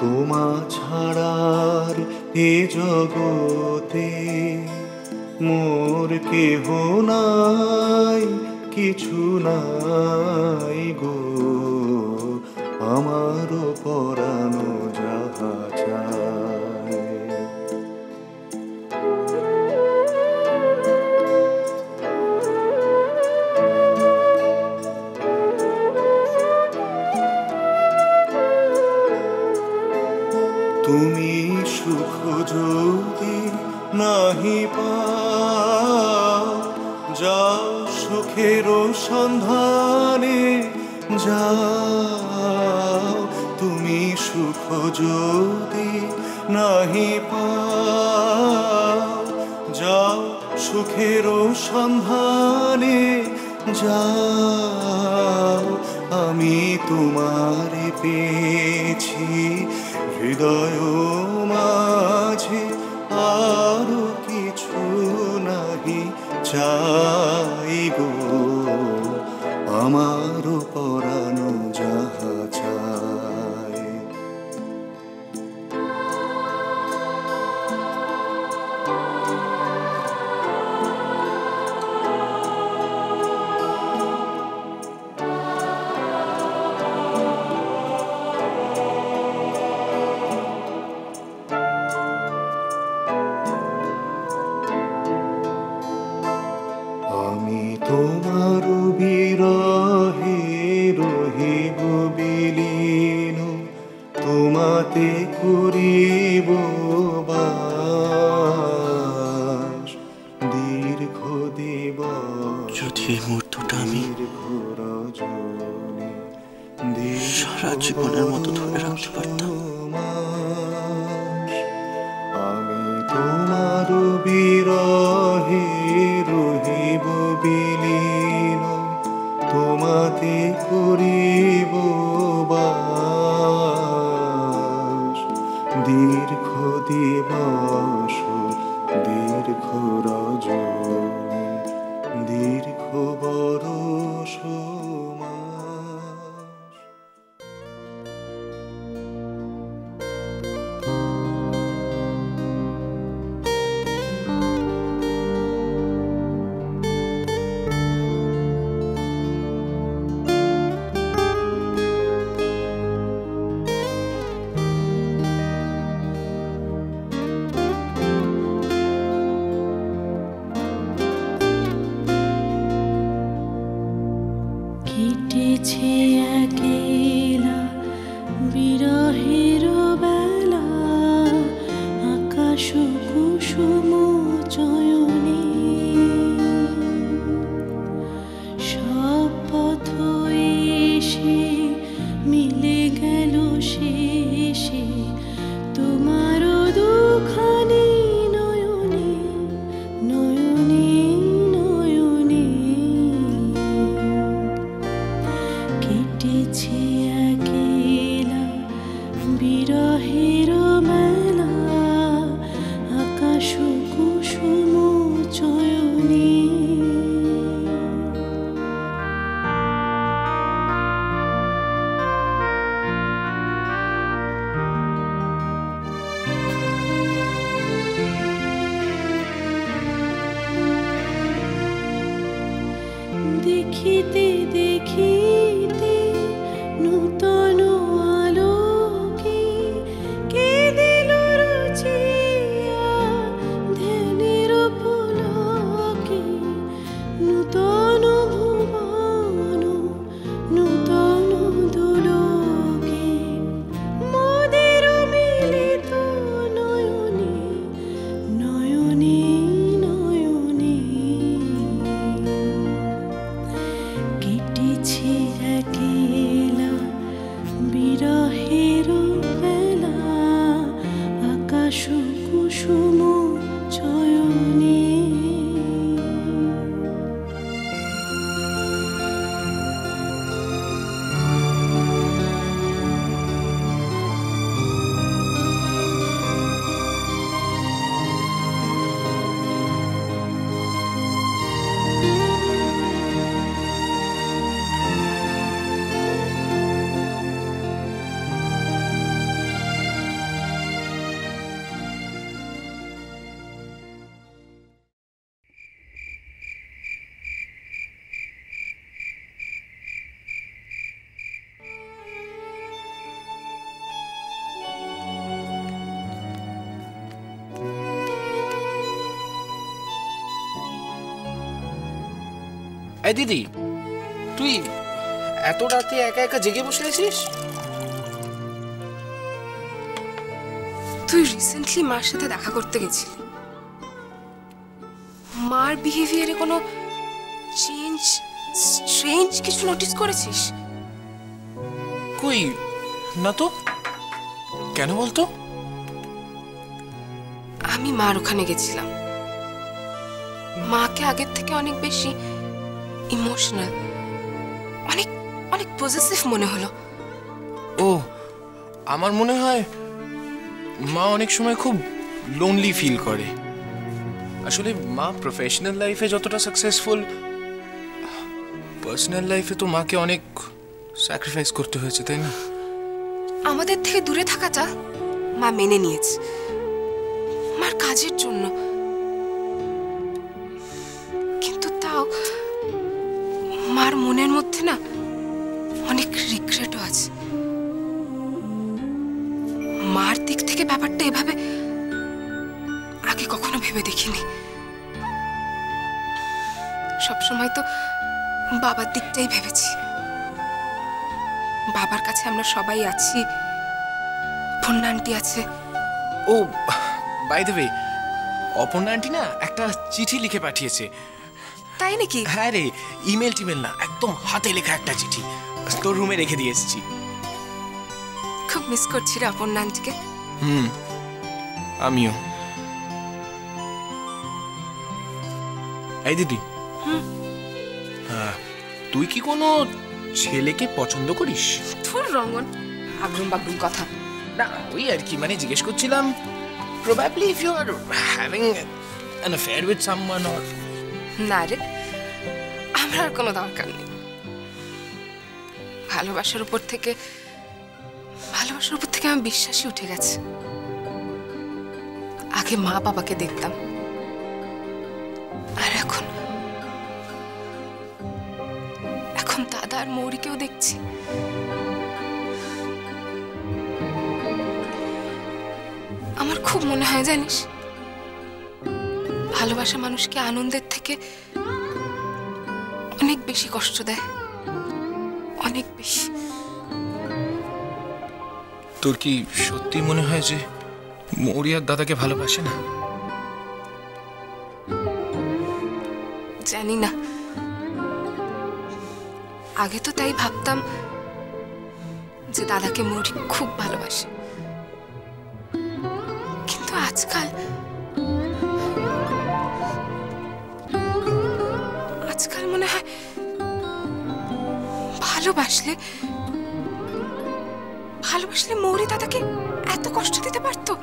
তোমা ছাড়ার এ জগতে মোর কেহ নাই, কিছু নাই গো, আমারও পরানো যাহা চায়। তুমি সুখ যদি নাহি পাও, যাও সুখের সন্ধানে যাও। তুমি সুখ যদি নাহি পাও, যাও সুখের সন্ধানে যাও। আমি তোমারে পেয়েছি হৃদয় মাঝে, আরো কিছু নাহি চাই গো, আমারও পরানো যাহা চায়। আমি তোমার বিরহে রহিব বিলীন, তোমাতে করিব বাস দীর্ঘ দিবস। যদি এই মুহূর্তটা আমি সারা জীবনের মতো ধরে রাখতে পারতাম। আমি তোমার বিরহে রহিব বিলীন, তোমাতে করিব বাস দীর্ঘ দিবস, দীর্ঘ রজনী, দীর্ঘ বরষ মাস। কেটেছে একেলা বিরহের বেলা, আকাশ কুসুম চয়নে সব পথ এসে মিলে গেল শেষে তোমার দুখানি নয়নে, নয়নে নয়নে। কেটেছে একেলা বিরহের মেলা, আকাশ কুসুম চয়নে। দেখিতে দেখিতে নূতন আলোকে কেঁদে এই দিদি, তুই এত রাতে একা একা জেগে বসে আছিস? তুই রিসেন্টলি মার সাথে দেখা করতে গেছিলি, মার বিহেভিয়ারে কোনো স্ট্রেঞ্জ কিছু নোটিস করেছিস? কই না তো, কেন বলতো? আমি মার ওখানে গেছিলাম, মাকে আগের থেকে অনেক বেশি ইমোশনাল, অনেক অনেক পজেসিভ মনে হলো। ও, আমার মনে হয় মা অনেক সময় খুব লোনলি ফিল করে। আসলে মা প্রফেশনাল লাইফে যতটা সাকসেসফুল, পার্সোনাল লাইফে তো মাকে অনেক স্যাক্রিফাইস করতে হয়েছে, তাই না? আমাদের থেকে দূরে থাকাটা মা মেনে নিয়েছে মার কাজের জন্য, কিন্তু তাও মার মনের মধ্যে না অনেক রিগ্রেটও আছে। মার দিক থেকে ব্যাপারটা এভাবে আগে কখনো ভেবে দেখিনি। সবসময় তো বাবার দিকটাই ভেবেছি, বাবার কাছে আমরা সবাই আছি, পূর্ণা আন্টি আছে। ও by the way, Aparna aunty না একটা চিঠি লিখে পাঠিয়েছে। তাই নাকি? হ্যাঁ রে, ইমেল টিমেল না, একদম হাতে লেখা একটা চিঠি, তোর রুমে রেখে দিয়ে এসেছি। খুব মিস করছি রে অপর্ণা আন্টিকে। আমিও। এই দিদি, তুই কি কোনো ছেলেকে পছন্দ করিস? তোর রঙন আগ্রুম বাগ্রুম কথা না, ওই আর কি, মানে জিজ্ঞেস করছিলাম, probably if you are having an affair with someone or. না রে, আমার আর কোনো দরকার নেই। ভালোবাসার উপর থেকে আমার বিশ্বাসই উঠে গেছে। আগে মা বাবাকে দেখতাম, আর এখন দাদা আর মৌরিকেও দেখছি। আমার খুব মনে হয় জানিস, ভালোবাসা মানুষকে আনন্দের থেকে অনেক বেশি কষ্ট দেয়, অনেক বেশি। তোর কি সত্যি মনে হয় যে মৌরি আর দাদাকে ভালোবাসে না? জানি না, আগে তো তাই ভাবতাম যে দাদাকে মৌরি খুব ভালোবাসে, কিন্তু আজকাল মনে হয় ভালোবাসলে মৌরি দাদাকে এত কষ্ট দিতে পারতো।